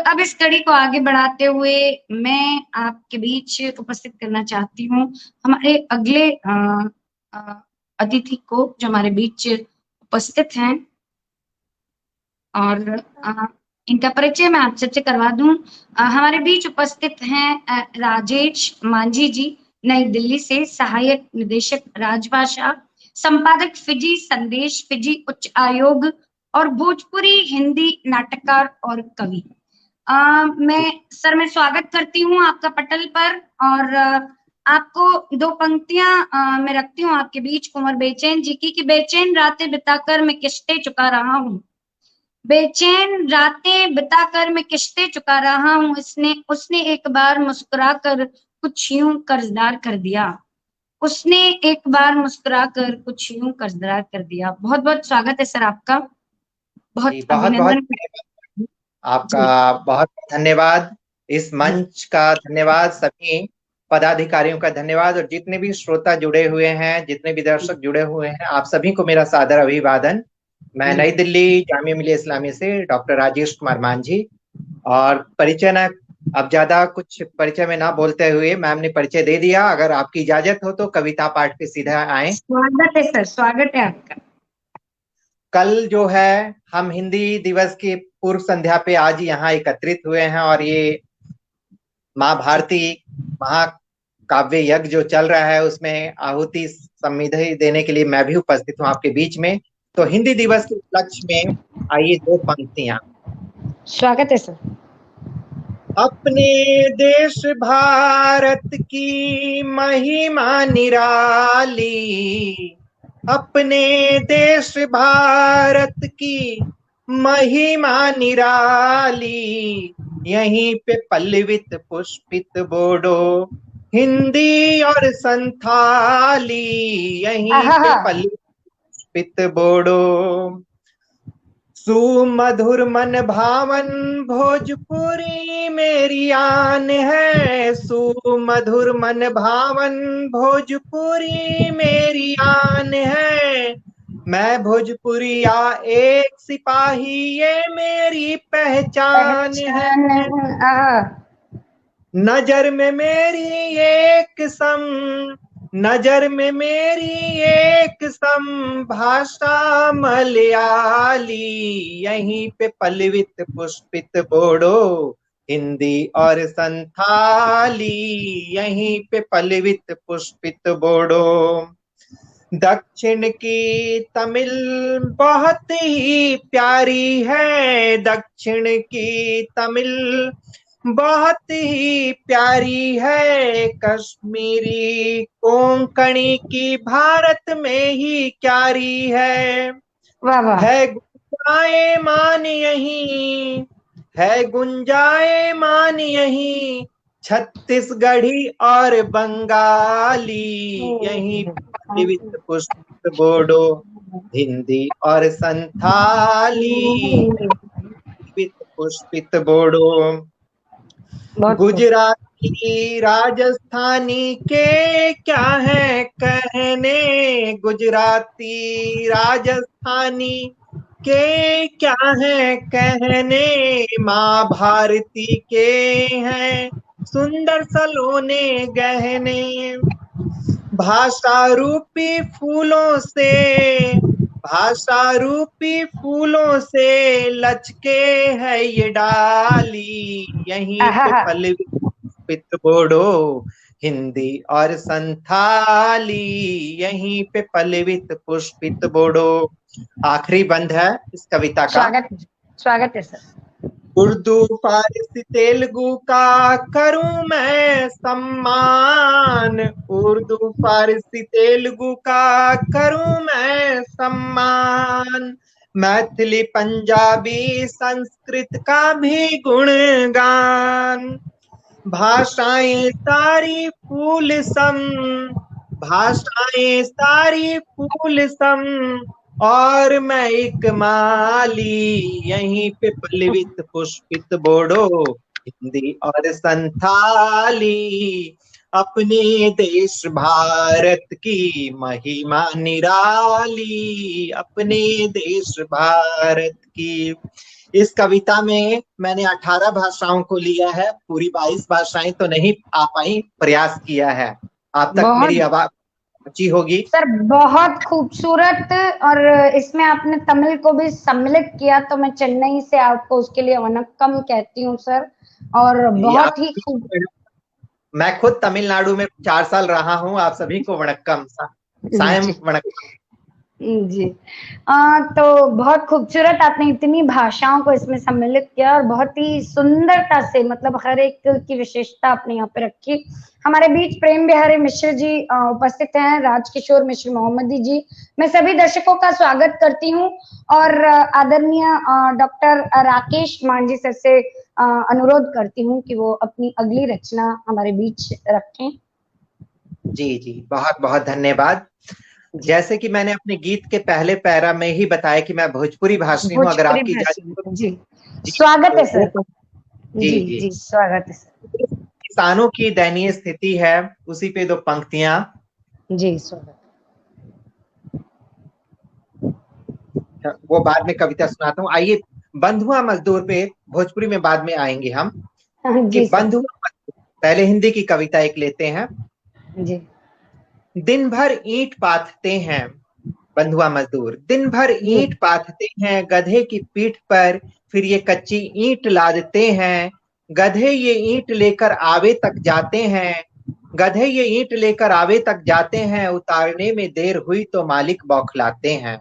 अब इस कड़ी को आगे बढ़ाते हुए मैं आपके बीच उपस्थित करना चाहती हूँ हमारे अगले अतिथि को, जो हमारे बीच उपस्थित हैं। और इनका परिचय मैं आप सबसे करवा दूं। हमारे बीच उपस्थित हैं राजेश मांझी जी, नई दिल्ली से, सहायक निदेशक राजभाषा, संपादक फिजी संदेश, फिजी उच्च आयोग और भोजपुरी हिंदी नाटककार और कवि। मैं स्वागत करती हूँ आपका पटल पर। और आपको दो पंक्तियां मैं रखती हूँ आपके बीच कुंवर बेचैन जी की, कि बेचैन रातें बिताकर मैं किस्तें चुका रहा हूँ, बेचैन रातें बिताकर मैं किस्तें चुका रहा हूँ, उसने एक बार मुस्कुराकर कुछ यूं कर्जदार कर दिया, उसने एक बार मुस्कुराकर कुछ यूं कर्जदार कर दिया। बहुत बहुत स्वागत है सर आपका, बहुत जी, बहुत बहुत अभिनंदन। आपका बहुत धन्यवाद। इस मंच का धन्यवाद, सभी पदाधिकारियों का धन्यवाद, और जितने भी श्रोता जुड़े हुए हैं, जितने भी दर्शक जुड़े हुए हैं, आप सभी को मेरा सादर अभिवादन। मैं नई दिल्ली जामिया मिलिया इस्लामिया से डॉक्टर राजेश कुमार मांझी। और परिचय ना, अब ज्यादा कुछ परिचय में ना बोलते हुए मैम ने परिचय दे दिया। अगर आपकी इजाजत हो तो कविता पाठ पे सीधा आए। स्वागत है सर, स्वागत है आपका। कल जो है हम हिंदी दिवस की पूर्व संध्या पे आज यहाँ एकत्रित हुए हैं, और ये माँ भारती महाकाव्य यज्ञ जो चल रहा है उसमें आहुति संविधि देने के लिए मैं भी उपस्थित हूँ आपके बीच में। तो हिंदी दिवस के उपलक्ष्य में आइए दो पंक्तियां। स्वागत है सर। अपने देश भारत की महिमा निराली, अपने देश भारत की महिमा निराली, यहीं पे पल्लवित पुष्पित बोडो हिंदी और संथाली, यहीं पे पल्लवित पुष्पित बोडो। सुमधुर मन भावन भोजपुरी मेरी आन है, सुमधुर मन भावन भोजपुरी मेरी आन है, मैं भोजपुरिया एक सिपाही ये मेरी पहचान है, नजर में मेरी एक सम, नजर में मेरी एक सम भाषा मलयाली, यहीं पे पल्लवित पुष्पित बोडो हिंदी और संथाली, यहीं पे पल्लवित पुष्पित बोडो। दक्षिण की तमिल बहुत ही प्यारी है, दक्षिण की तमिल बहुत ही प्यारी है, कश्मीरी कोंकणी की भारत में ही क्यारी है। वाह वाह। है गुंजाए मान यहीं, है गुंजाए मान यहीं, छत्तीसगढ़ी और बंगाली, यहीं पल्लवित पुष्पित बोडो हिंदी और संथाली, पल्लवित पुष्पित बोडो। गुजराती राजस्थानी के क्या है कहने, गुजराती राजस्थानी के क्या है कहने, माँ भारती के हैं सुंदर सलोने गहने, भाषा रूपी फूलों से, भाषा रूपी फूलों से लचके है ये डाली, यहीं पे पल्लवित बोडो हिंदी और संथाली, यहीं पे पल्लवित पुष्पित बोडो। आखिरी बंद है इस कविता का। स्वागत है सर। उर्दू फारसी तेलुगु का करूं मैं सम्मान, उर्दू फारसी तेलुगु का करूं मैं सम्मान, मैथिली पंजाबी संस्कृत का भी गुणगान, भाषाएं सारी फूल सम, भाषाएं सारी फूल सम, और मैं एक माली, यहीं पे पल्लवित पुष्पित बोडो हिंदी और संथाली, अपने देश भारत की महिमा निराली, अपने देश भारत की इस कविता में मैंने 18 भाषाओं को लिया है, पूरी 22 भाषाएं तो नहीं आ पाई, प्रयास किया है। आप तक मेरी बहुत आवाज पहुंची होगी। सर, बहुत खूबसूरत। और इसमें आपने तमिल को भी सम्मिलित किया, तो मैं चेन्नई से आपको उसके लिए वनक्कम कहती हूँ सर। और जी, बहुत ही खूब। मैं खुद तमिलनाडु में 4 साल रहा हूँ। आप सभी को वणक्कम, सायं जी वणक्कम। जी। तो बहुत खूबसूरत, आपने इतनी भाषाओं को इसमें सम्मिलित किया और बहुत ही सुंदरता से, मतलब हर एक की विशेषता आपने यहाँ पे रखी। हमारे बीच प्रेम बिहारी मिश्र जी उपस्थित हैं, राजकिशोर मिश्र मोहम्मदी जी। मैं सभी दर्शकों का स्वागत करती हूँ और आदरणीय डॉक्टर राकेश मांझी सर से अनुरोध करती हूँ कि वो अपनी अगली रचना हमारे बीच रखें। जी जी, बहुत बहुत धन्यवाद। जैसे कि मैंने अपने गीत के पहले पैरा में ही बताया कि मैं भोजपुरी भाषी हूँ, अगर भोजपुरी आपकी इजाजत भाषी हो। जी, जी, स्वागत तो है वो सर। जी जी जी, जी, स्वागत है सर। किसानों की दयनीय स्थिति है, उसी पे 2 पंक्तियां। जी स्वागत। वो बाद में कविता सुनाता हूँ। आइए, बंधुआ मजदूर पे भोजपुरी में बाद में आएंगे हम, हाँ, कि जी सर। बंधुआ मजदूर। पहले हिंदी की कविता एक लेते हैं। जी दिन भर ईंट पाथते हैं बंधुआ मजदूर, दिन भर जी ईंट पाथते हैं गधे की पीठ पर, फिर ये कच्ची ईंट लादते हैं। गधे ये ईंट लेकर आवे तक जाते हैं, गधे ये ईंट लेकर आवे तक जाते हैं, उतारने में देर हुई तो मालिक बौखलाते हैं।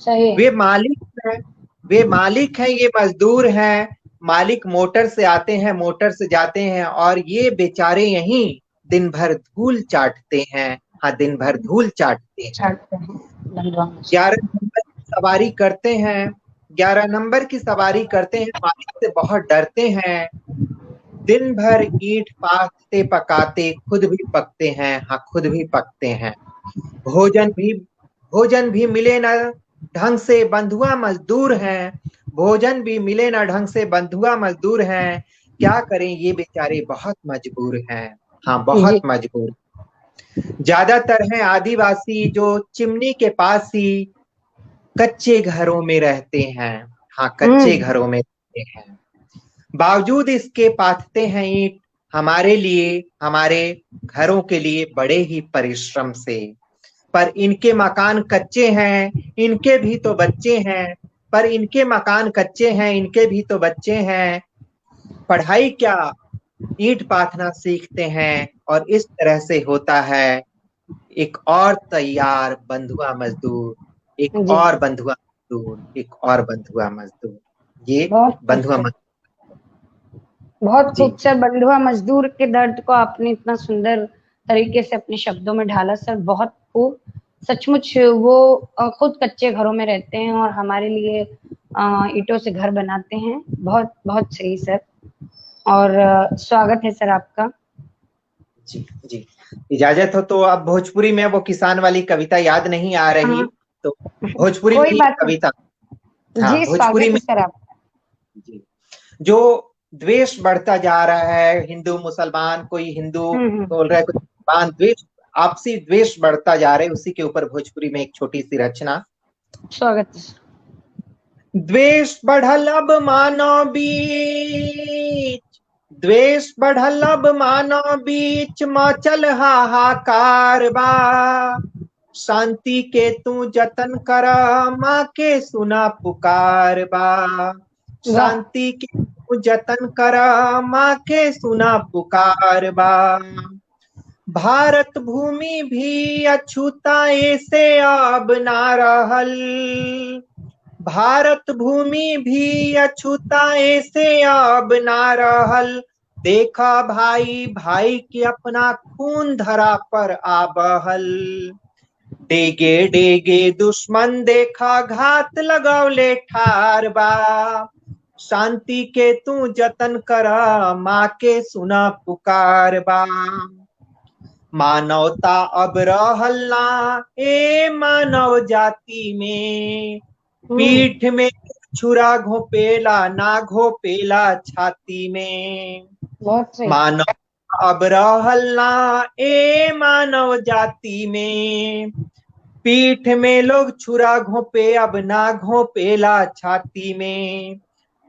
सही वे है। मालिक हैं, वे मालिक हैं, ये मजदूर हैं। मालिक मोटर से आते हैं, मोटर से जाते हैं, और ये बेचारे यहीं दिन भर धूल चाटते हैं। हाँ, दिन भर धूल चाटते हैं। छाटते हैं बंधुआ मजदूर। 11 नंबर की सवारी करते हैं, 11 नंबर की सवारी करते हैं, मालिक से बहुत डरते हैं। दिन भर ईंट पाथते पकाते खुद भी पकते हैं। हाँ, खुद भी पकते हैं। भोजन भी भोजन भी मिले ना ढंग से, बंधुआ मजदूर हैं। भोजन भी मिले ना ढंग से, बंधुआ मजदूर हैं। क्या करें ये बेचारे बहुत मजबूर हैं। हाँ, बहुत जी मजबूर। ज्यादातर हैं आदिवासी जो चिमनी के पास ही कच्चे घरों में रहते हैं। हाँ, कच्चे हम्म। घरों में रहते हैं। बावजूद इसके पाथते हैं ईंट, हमारे लिए, हमारे घरों के लिए बड़े ही परिश्रम से। पर इनके मकान कच्चे हैं, इनके भी तो बच्चे हैं। पर इनके मकान कच्चे हैं, इनके भी तो बच्चे हैं। पढ़ाई क्या, ईंट पाथना सीखते हैं, और इस तरह से होता है एक और तैयार बंधुआ मजदूर, एक जी और बंधुआ मजदूर, एक और बंधुआ मजदूर। ये बहुत बंधुआ खूबसूरत, मजदूर। बहुत जी खूबसूरत। बंधुआ मजदूर के दर्द को आपने इतना सुंदर तरीके से अपने शब्दों में ढाला सर, बहुत खूब। सचमुच वो खुद कच्चे घरों में रहते हैं और हमारे लिए ईंटों से घर बनाते हैं। बहुत बहुत सही सर। और स्वागत है सर आपका। जी जी, इजाजत हो तो अब भोजपुरी में वो किसान वाली कविता याद नहीं आ रही, हाँ, तो भोजपुरी में कोई ही बात कविता। नहीं हाँ, जी, भोजपुरी स्वागत है में। सर आपका। जी, जो द्वेष बढ़ता जा रहा है, हिंदू मुसलमान, कोई हिंदू बोल रहा है, कोई मुसलमान, द्वेष, आपसी द्वेष बढ़ता जा रहा है, उसी के ऊपर भोजपुरी में एक छोटी सी रचना। स्वागत है सर। द्वेष बढ़ल अब मानव बीच, द्वेष बढ़ल अब मानव बीच, मचल हाहाकार बा। शांति के तू जतन कर, माँ के सुना पुकार बा। वाह। शांति के तू जतन कर, माँ के सुना पुकार बा। भारत भूमि भी अछूताए से अब ना रहल, भारत भूमि भी अछूताए से अब ना रहल। देखा भाई भाई की अपना खून धरा पर आ बहल। डेगे डेगे दुश्मन देखा घात लगौले ठार बा। शांति के तू जतन करा, माँ के सुना पुकार बा। मानवता अब रहल ना ए मानव जाति में, पीठ में छुरा घोपेला ना घोपेला छाती में। बहुत सही। मानव अब रहल ना ए मानव जाति में, पीठ में लोग छुरा घोपे अब ना घोपेला छाती में।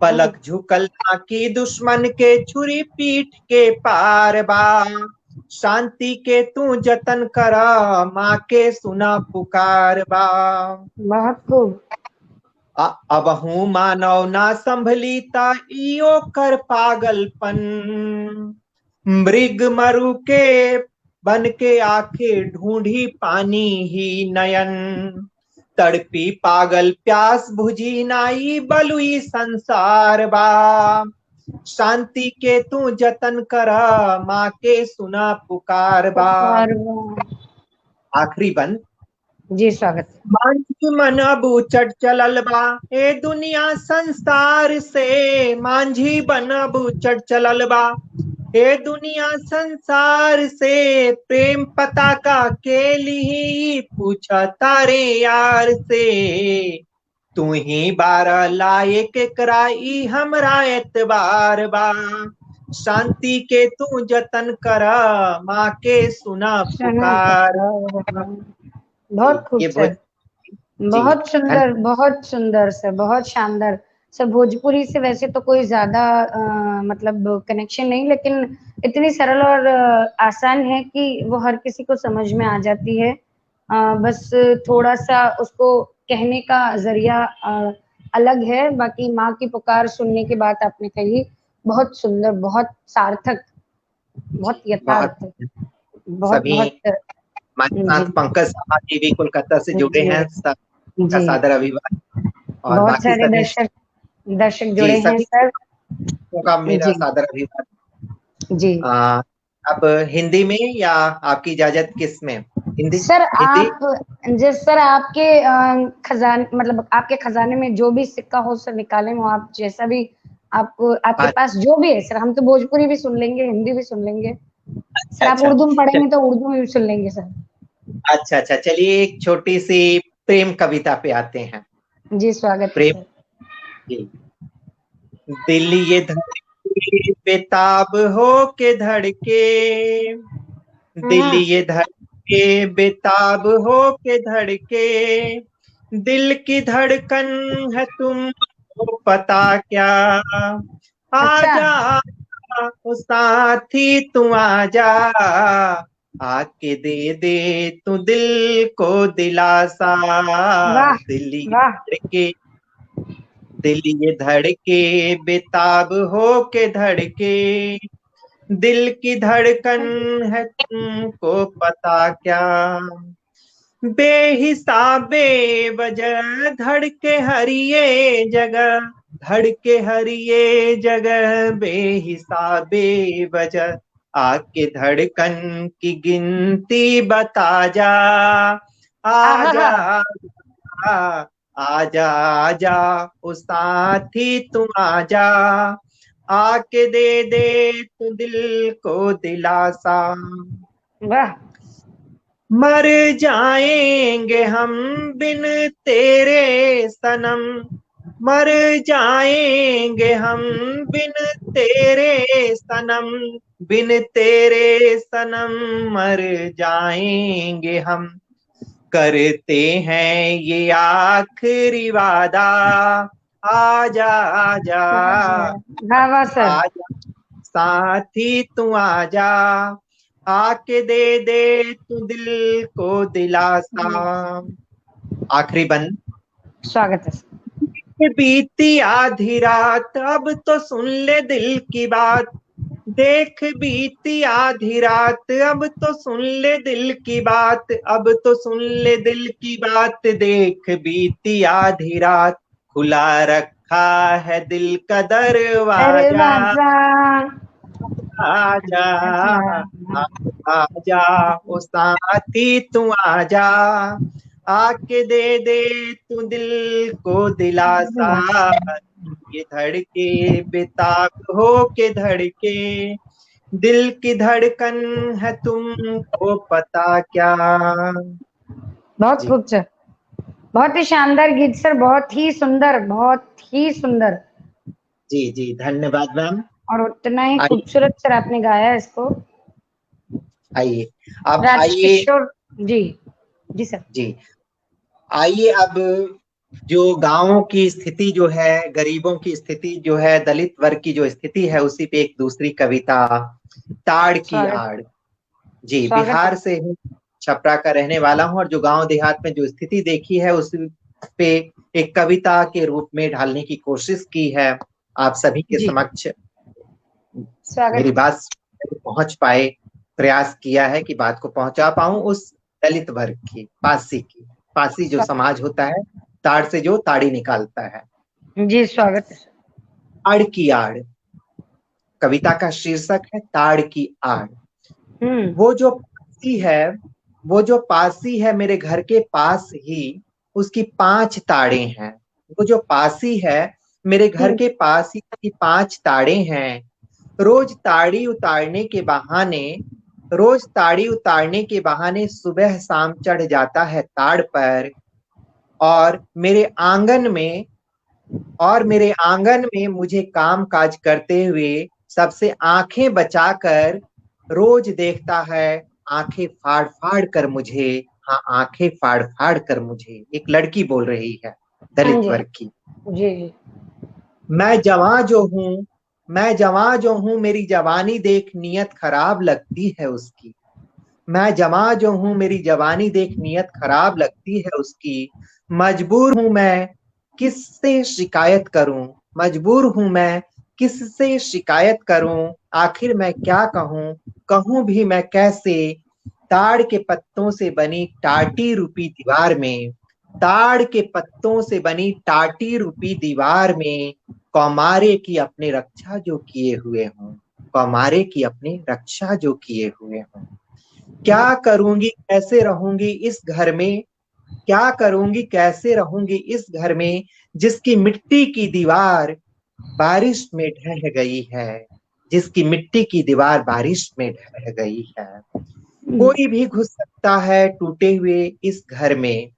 पलक झुकल ना की दुश्मन के छुरी पीठ के पार बा। शांति के तू जतन करा, माँ के सुना पुकार बा। बहुत खूब। अब हूँ मानव ना संभलीता इो कर पागलपन। मृग मरु के बन के आखे ढूंढी पानी ही नयन। तड़पी पागल प्यास बुझी नाई बलुई संसार बा। शांति के तू जतन करा, माँ के सुना पुकार बा। आखिरी बंद। जी स्वागत। मांझी मन अब उचट चलल बा, ए दुनिया संसार से। मांझी बन अब उचट चलल बा, ए दुनिया संसार से। प्रेम पताका के लिए पूछा तारे यार से। तू ही बारह लायक कराई हमरा एतबार बा। शांति के तू जतन करा, माँ के सुना पुकार। बहुत खूब ये सर, जी बहुत सुंदर, बहुत सुंदर सर, बहुत शानदार सर। भोजपुरी से वैसे तो कोई ज्यादा मतलब कनेक्शन नहीं, लेकिन इतनी सरल और आसान है कि वो हर किसी को समझ में आ जाती है। बस थोड़ा सा उसको कहने का जरिया अलग है। बाकी माँ की पुकार सुनने की बात आपने कही, बहुत सुंदर, बहुत सार्थक, बहुत बहुत यथार्थ, बहुत सभी बहुत हमारे जी साथ पंकज शर्मा जी भी कोलकाता से जुड़े जी हैं, सबका जी। सादर अभिवादन। और बहुत बाकी सारे सभी दर्शक दर्शक जी जुड़े हैं सभी सर। का मेरा जी सादर अभिवादन। जी अब हिंदी में या आपकी इजाजत किस में? हिंदी सर, हिंदी। आप जिस सर आपके खजाने, मतलब आपके खजाने में जो भी सिक्का हो सर निकालें, वो आप जैसा भी आपको, आपके पास जो भी है सर। हम तो भोजपुरी भी सुन लेंगे, हिंदी भी सुन लेंगे सर। अच्छा आप अच्छा उर्दू में चल, पढ़ेंगे तो उर्दू में भी सुन लेंगे सर। अच्छा अच्छा, चलिए एक छोटी सी प्रेम कविता पे आते हैं। जी स्वागत है प्रेम सर। जी। दिल ये धड़के बेताब हो के धड़के। दिल हाँ ये धड़के बेताब हो के धड़के। दिल की धड़कन है तुमको पता क्या। अच्छा। आजा ओ साथी तू आजा। आके दे दे तू दिल को दिलासा। वाह दिल ये वाह। धड़के, दिल ये धड़के बेताब हो के धड़के। दिल की धड़कन है तुमको पता क्या। बेहिसाबे वजह धड़के हर ये जगह। धड़के हर ये जगह बेहिसाबे वजह। आके धड़कन की गिनती बता जा। आजा आहा। आजा आजा ओ साथी तुम आजा। आके दे दे तू दिल को दिलासा। वाह। मर जाएंगे हम बिन तेरे सनम। मर जाएंगे हम बिन तेरे सनम। बिन तेरे सनम मर जाएंगे हम। करते हैं ये आखिरी वादा। आजा आजा वाह वाह सर। आजा साथी तू आजा। आके दे दे तू दिल को दिलासा। आखिरी बंद। स्वागत है सर। बीती आधी रात अब तो सुन ले दिल की बात। देख बीती आधी रात अब तो सुन ले दिल की बात। अब तो सुन ले दिल की बात। देख बीती आधी रात। खुला रखा है दिल का दरवाजा। दरवाजा। आजा आजा ओ साथी तू आजा। आके दे दे तू दिल को दिलासा। ये धड़के बेताब हो के धड़के। दिल की धड़कन है तुमको पता क्या। बहुत जी खूब सर, बहुत ही शानदार गीत सर, बहुत ही सुंदर, बहुत ही सुंदर। जी जी, धन्यवाद मैम। और उतना ही आइए खूबसूरत सर आपने गाया है इसको। आइए अब आइए राजकिशोर जी। जी सर। जी आइए अब जो गांवों की स्थिति जो है, गरीबों की स्थिति जो है, दलित वर्ग की जो स्थिति है, उसी पे एक दूसरी कविता, ताड़ की स्वागत। आड़। जी, स्वागत है। बिहार से हूँ, छपरा का रहने वाला हूँ, और जो गांव देहात में जो स्थिति देखी है उस पे एक कविता के रूप में ढालने की कोशिश की है। आप सभी के जी समक्ष स्वागत मेरी है। बात पहुंच पाए, प्रयास किया है कि बात को पहुंचा पाऊं उस दलित वर्ग की, पासी की। पासी जो स्वागत। समाज होता है, ताड़ से जो ताड़ी निकालता है। जी स्वागत है। आड़ की आड़, कविता का शीर्षक है ताड़ की आड़। हम्म। वो जो पासी है, वो जो पासी है मेरे घर के पास ही, उसकी 5 ताड़े हैं। वो जो पासी है मेरे घर हम्म। के पास ही, उसकी 5 ताड़े हैं। रोज ताड़ी उतारने के बहाने, रोज ताड़ी उतारने के बहाने सुबह शाम चढ़ जाता है ताड़ पर। और मेरे आंगन में, और मेरे आंगन में मुझे काम काज करते हुए सबसे आंखें बचाकर रोज देखता है, आंखें फाड़ फाड़ कर मुझे। हाँ, आंखें फाड़ फाड़ कर मुझे, एक लड़की बोल रही है, हाँ दलित जी। वर्ग की। जी जी। मैं जवां जो हूँ, मैं जवां जो हूँ, मेरी जवानी देख नियत खराब लगती है उसकी। मैं जवां जो हूँ, मेरी जवानी देख नियत खराब लगती है उसकी। मजबूर हूं मैं किससे शिकायत करूं, मजबूर हूं मैं किससे शिकायत करूं। आखिर मैं क्या कहूं, कहूं भी मैं कैसे। ताड़ के पत्तों से बनी टाटी रूपी दीवार में, ताड़ के पत्तों से बनी टाटी रूपी दीवार में, कौमारे की अपने रक्षा जो किए हुए हूं, कौमारे की अपनी रक्षा जो किए हुए हूं। क्या करूंगी कैसे रहूंगी इस घर में, क्या करूंगी कैसे रहूंगी इस घर में, जिसकी मिट्टी की दीवार बारिश में ढह गई है, जिसकी मिट्टी की दीवार बारिश में ढह गई है। कोई भी घुस सकता है टूटे हुए इस घर में,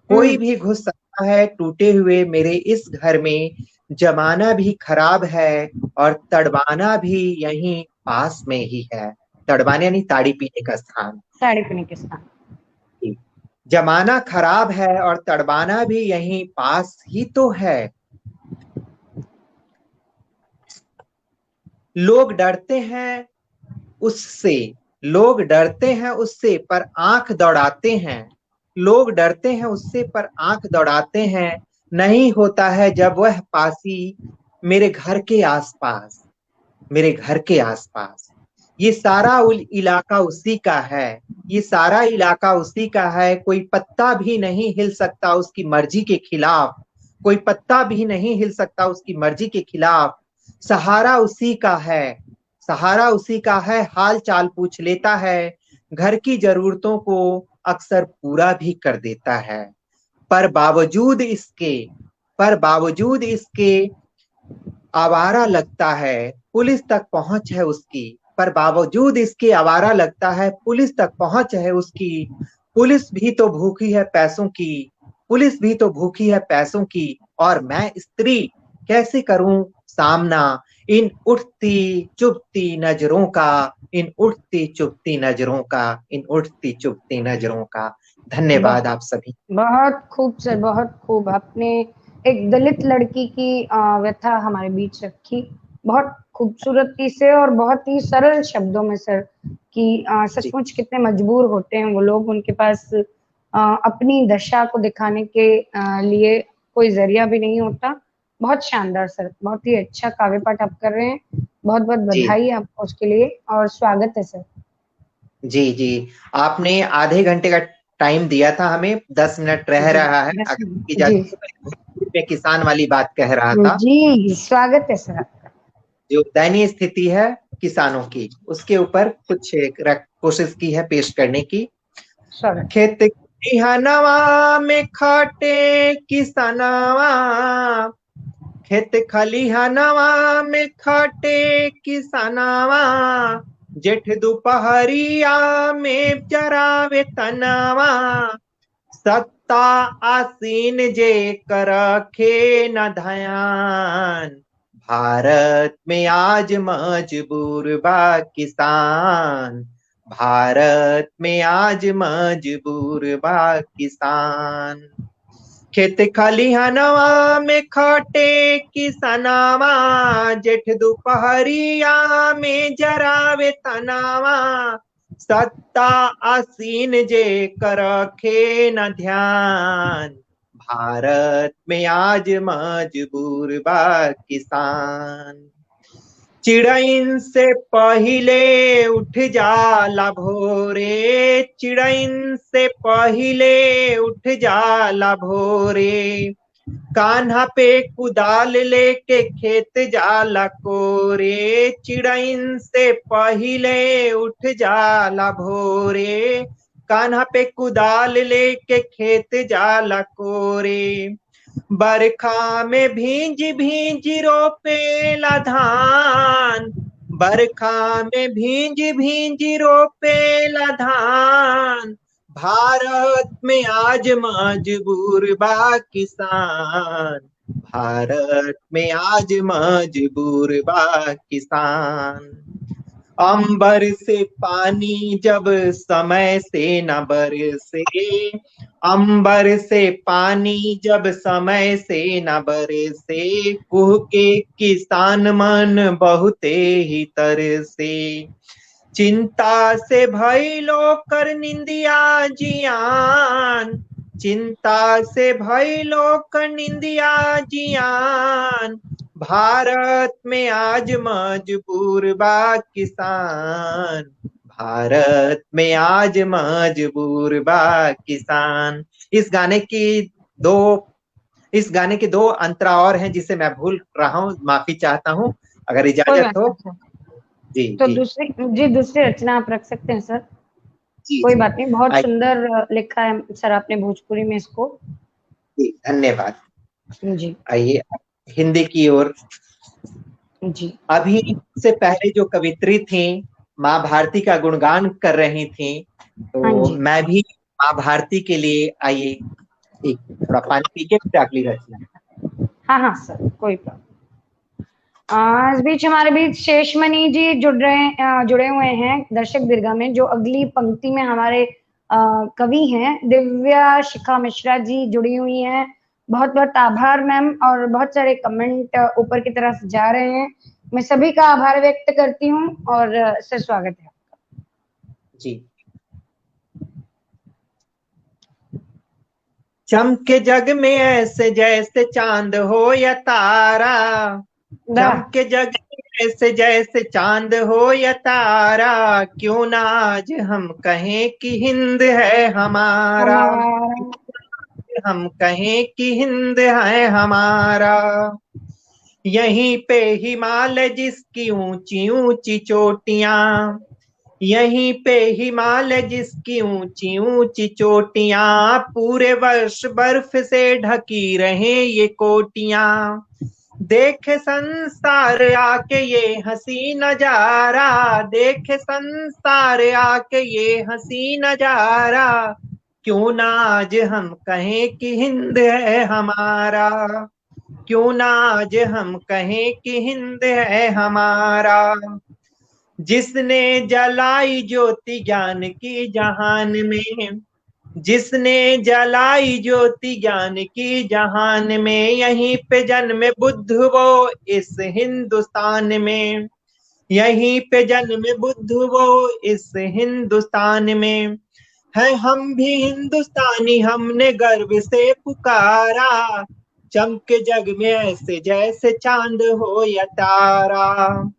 कोई हम्म। भी घुस सकता है टूटे हुए मेरे इस घर में। जमाना भी खराब है और तड़बाना भी यहीं पास में ही है। तड़बाना यानी ताड़ी पीने का स्थान। साड़ी पीने के साथ। जमाना खराब है और तड़बाना भी यहीं पास ही तो है। लोग डरते हैं उससे, लोग डरते हैं उससे पर आंख दौड़ाते हैं, लोग डरते हैं उससे पर आंख दौड़ाते हैं। नहीं होता है जब वह पासी मेरे घर के आसपास, मेरे घर के आसपास। ये सारा इलाका उसी का है, ये सारा इलाका उसी का है। कोई पत्ता भी नहीं हिल सकता उसकी मर्जी के खिलाफ, कोई पत्ता भी नहीं हिल सकता उसकी मर्जी के खिलाफ। सहारा उसी का है, सहारा उसी का है, हाल चाल पूछ लेता है। घर की जरूरतों को अक्सर पूरा भी कर देता है। पर बावजूद इसके, पर बावजूद इसके आवारा लगता है, पुलिस तक पहुंच है उसकी। पर बावजूद इसके आवारा लगता है, पुलिस तक पहुंच है उसकी। पुलिस भी तो भूखी है पैसों की, पुलिस भी तो भूखी है पैसों की। और मैं स्त्री कैसे करूं सामना इन उठती चुभती नजरों का, इन उठती चुभती नजरों का, इन उठती चुभती नजरों का। धन्यवाद बहुत आप सभी। बहुत खूब सर, बहुत खूब आपने एक दलित लड़की की व्यथा हमारे बीच रखी, बहुत खूबसूरती से और बहुत ही सरल शब्दों में सर। कि जी सचमुच कितने मजबूर होते हैं वो लोग, उनके पास अपनी दशा को दिखाने के लिए कोई जरिया भी नहीं होता। बहुत शानदार सर, बहुत ही अच्छा काव्य पाठ आप कर रहे हैं। बहुत बहुत जी बधाई आपको उसके लिए और स्वागत है सर। जी जी, आपने आधे घंटे का टाइम दिया था हमें, 10 मिनट रह जी रहा है, बस। अगर आपकी जी इजाजत हो तो मैं भोजपुरी में किसान वाली बात कह रहा था। जी स्वागत है सर। जो दयनीय स्थिति है किसानों की, उसके ऊपर कुछ कोशिश की है पेश करने की। स्वागत। खेत खलिहानवा में खाटे किसानवा, खेत खलिहानवा में खाटे किसानवा, जेठ दोपहरिया में चरावे तनवा। सत्ता आसीन जे कर रखे न ध्यान, भारत में आज मजबूर बा किसान, भारत में आज मजबूर बा किसान। खेत खलिहनवा में खटे किसनवा, जेठ दोपहरिया में जरावे तनवा, सत्ता आसीन जे कर रखे न ध्यान, भारत में आज मजबूर बा किसान। चिड़ैन से पहिले उठ जाला भोरे, चिड़ैन से पहिले उठ जाला भोरे, कान्हा पे कुदाल लेके खेत जाला कोरे, चिड़ैन से पहिले उठ जाला भोरे, कान्हा पे कुदाल लेके खेत जाला कोरे, बरखा में भींज भींज रोपेला धान, बरखा में भींज भींज रोपेला धान, भारत में आज मजबूर बा किसान, भारत में आज मजबूर बा किसान। अंबर से पानी जब समय से न बरसे, अंबर से पानी जब समय से न बरसे, कुह के किसान मन बहुते ही तरसे, चिंता से भइलो कर निंदिया जियान, चिंता से भइलो कर निंदिया जियान, भारत में आज मजबूर बा किसान, भारत में आज मजबूर बा किसान। इस गाने के दो अंतरा और हैं जिसे मैं भूल रहा हूँ, माफी चाहता हूँ, अगर इजाजत हो। जी तो जी दूसरी रचना आप रख सकते हैं सर। जी कोई जी। बात नहीं, बहुत सुंदर लिखा है सर आपने भोजपुरी में इसको। जी धन्यवाद। जी आइए हिंदी की ओर। जी। अभी से पहले जो कवित्री थी माँ भारती का गुणगान कर रही थी, हाँ तो जी। मैं भी माँ भारती के लिए, आइए एक थोड़ा पानी पी के फिर अगली रचना। हाँ हाँ सर, कोई प्रॉब्लम। इस बीच हमारे बीच शेषमणि जी जुड़े हुए हैं दर्शक दीर्घा में, जो अगली पंक्ति में हमारे कवि हैं। दिव्या शिखा मिश्रा जी जुड़ी हुई हैं, बहुत बहुत आभार मैम। और बहुत सारे कमेंट ऊपर की तरफ जा रहे हैं, मैं सभी का आभार व्यक्त करती हूँ। और सर स्वागत है आपका जी। चमके जग में ऐसे जैसे चांद हो या तारा, चमके जग में ऐसे जैसे चांद हो या तारा, क्यों ना आज हम कहें कि हिंद है हमारा, हम कहें कि हिंद है हमारा। यहीं पे हिमालय जिसकी ऊंची ऊंची चोटियां, यहीं पे हिमालय जिसकी ऊंची ऊंची चोटियां, पूरे वर्ष बर्फ से ढकी रहे ये कोटियां, देखे संसार आके ये हंसी नजारा, देखे संसार आके ये हंसी नजारा, क्यों ना आज हम कहें कि हिंद है हमारा, क्यों ना आज हम कहें कि हिंद है हमारा। जिसने जलाई ज्योति ज्ञान की जहान में, जिसने जलाई ज्योति ज्ञान की जहान में, यहीं पे जन्मे बुद्ध वो इस हिंदुस्तान में, यहीं पे जन्मे बुद्ध वो इस हिंदुस्तान में। है हम भी हिंदुस्तानी, हमने गर्व से पुकारा, चमके जग में ऐसे जैसे चांद हो या तारा।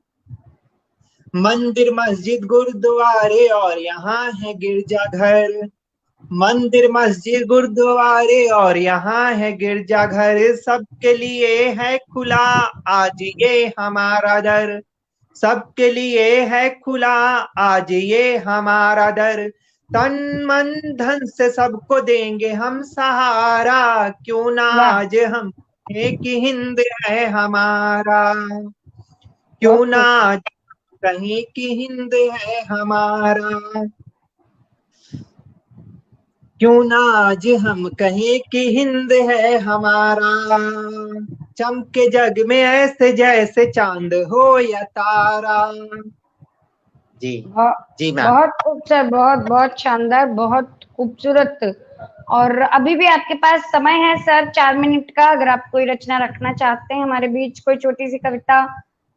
मंदिर मस्जिद गुरुद्वारे और यहाँ है गिरजाघर, मंदिर मस्जिद गुरुद्वारे और यहाँ है गिरजाघर, सबके लिए है खुला आज ये हमारा दर, सबके लिए है खुला आज ये हमारा दर। तन मन धन से सबको देंगे हम सहारा, क्यों ना आज हम एक हिंद है हमारा, क्यों ना आज कहीं कि हिंद है हमारा, क्यों ना आज हम कहें कि हिंद है हमारा। चमके जग में ऐसे जैसे चांद हो या तारा। जी जी मैम। बहुत खूब सर, बहुत बहुत शानदार, बहुत खूबसूरत। और अभी भी आपके पास समय है सर 4 मिनट का, अगर आप कोई रचना रखना चाहते हैं हमारे बीच, कोई छोटी सी कविता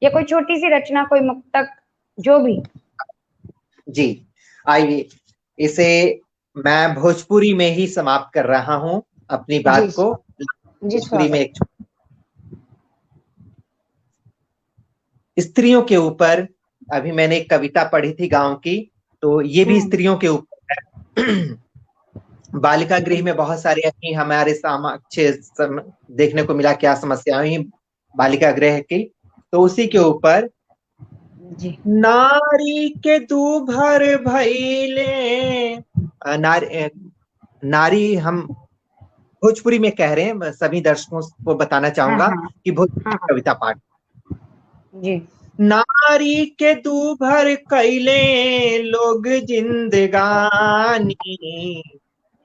या कोई छोटी सी रचना, कोई मुक्तक, जो भी। जी आइए, इसे मैं भोजपुरी में ही समाप्त कर रहा हूँ अपनी बात को। जी भोजपुरी में स्वागत। एक स्त्रियों के ऊपर, अभी मैंने एक कविता पढ़ी थी गांव की, तो ये भी स्त्रियों के ऊपर है। बालिका गृह में बहुत सारी ऐसी हमारे समक्ष देखने को मिला क्या समस्याएं हुई बालिका गृह की, तो उसी के ऊपर जी। नारी के दूभर भइले, नारी नारी हम भोजपुरी में कह रहे हैं, सभी दर्शकों को बताना हाँ चाहूंगा हाँ कि भोजपुरी हाँ कविता पाठ। जी। नारी के दूभर कैले लोग जिंदगानी,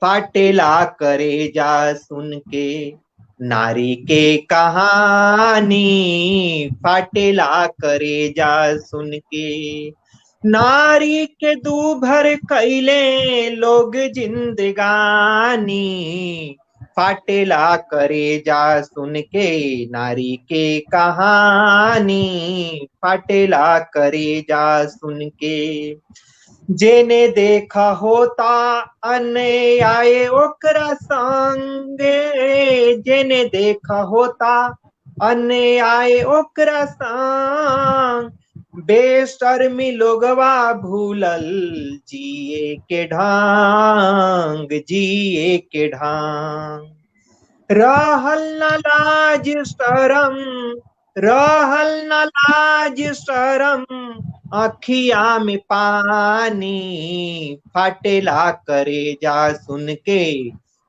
फाटेला करे जा सुन के नारी के कहानी, फाटेला करे जा सुन के नारी के दूभर कैले लोग जिंदगानी, फाटेला करे जा सुन के नारी के कहानी, फाटेला करे जा सुन के जेने देखा होता अन्याय ओकरा संगे, जेने देखा होता अन्याय ओकरा संग, बेशर्मी लोगवा भूलल जिए के ढंग, जिए के ढंग, रहल न लाज शरम, रहल न लाज शरम, अखिया में पानी, फाटेला करे जा सुन के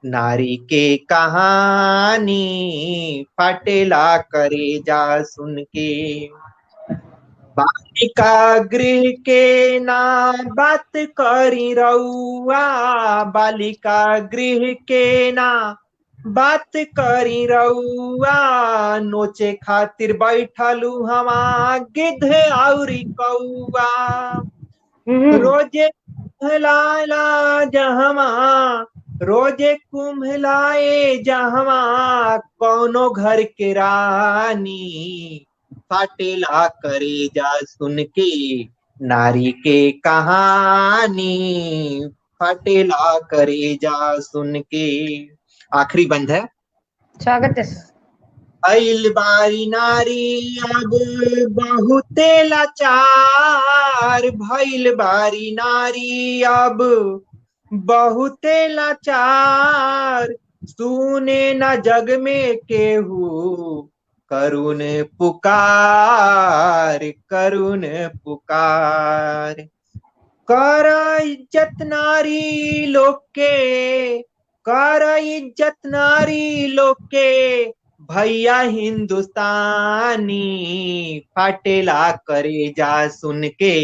नारी के कहानी, फाटेला करे जा सुन के बालिका गृह के ना बात करी रउआ, बालिका गृह के ना बात करी रउआ, नोचे खातिर बैठलू हमा गिद्ध औरी कौआ, रोजे कुम्हलाला जहमा, रोजे कुम्हलाए जहमा कौनो घर के रानी, फाटेला करे जा सुन के नारी के कहानी, फाटेला करे जा सुन के। आखिरी बंद है। स्वागत है सर। भइल बारी नारी अब बहुते लाचार, भइल बारी नारी अब बहुते लाचार, सुने न जग में केहू करुण पुकार, करुण पुकार, कर इज्जत नारी लोग के, कर इज्जत नारी लोग के भैया हिंदुस्तानी, फाटेला करे जा सुन के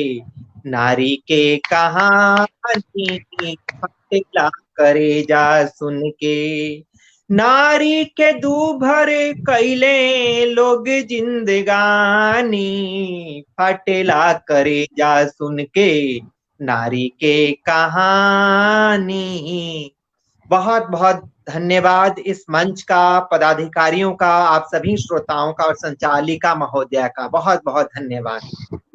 नारी के कहानी, फाटेला करे जा सुन के नारी के दूभर कैले लोग जिंदगानी, फाटेला करे जा सुन के नारी के कहानी। बहुत बहुत धन्यवाद इस मंच का, पदाधिकारियों का, आप सभी श्रोताओं का और संचालिका महोदया का बहुत बहुत धन्यवाद।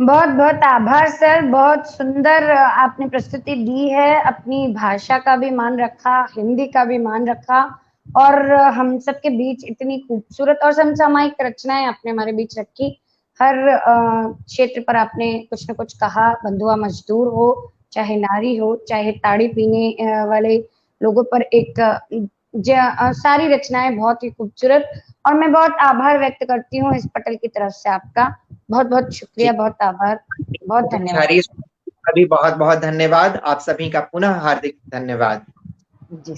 बहुत बहुत आभार सर, बहुत सुंदर आपने प्रस्तुति दी है, अपनी भाषा का भी मान रखा, हिंदी का भी मान रखा, और हम सबके बीच इतनी खूबसूरत और समसामयिक रचनाएं आपने हमारे बीच रखी। हर क्षेत्र पर आपने कुछ न कुछ कहा, बंधुआ मजदूर हो, चाहे नारी हो, चाहे ताड़ी पीने वाले लोगों पर एक सारी रचनाएं बहुत ही खूबसूरत, और मैं बहुत आभार व्यक्त करती हूँ इस पटल की तरफ से आपका। बहुत बहुत शुक्रिया, बहुत आभार, बहुत धन्यवाद। अभी बहुत बहुत धन्यवाद, आप सभी का पुनः हार्दिक धन्यवाद। जी।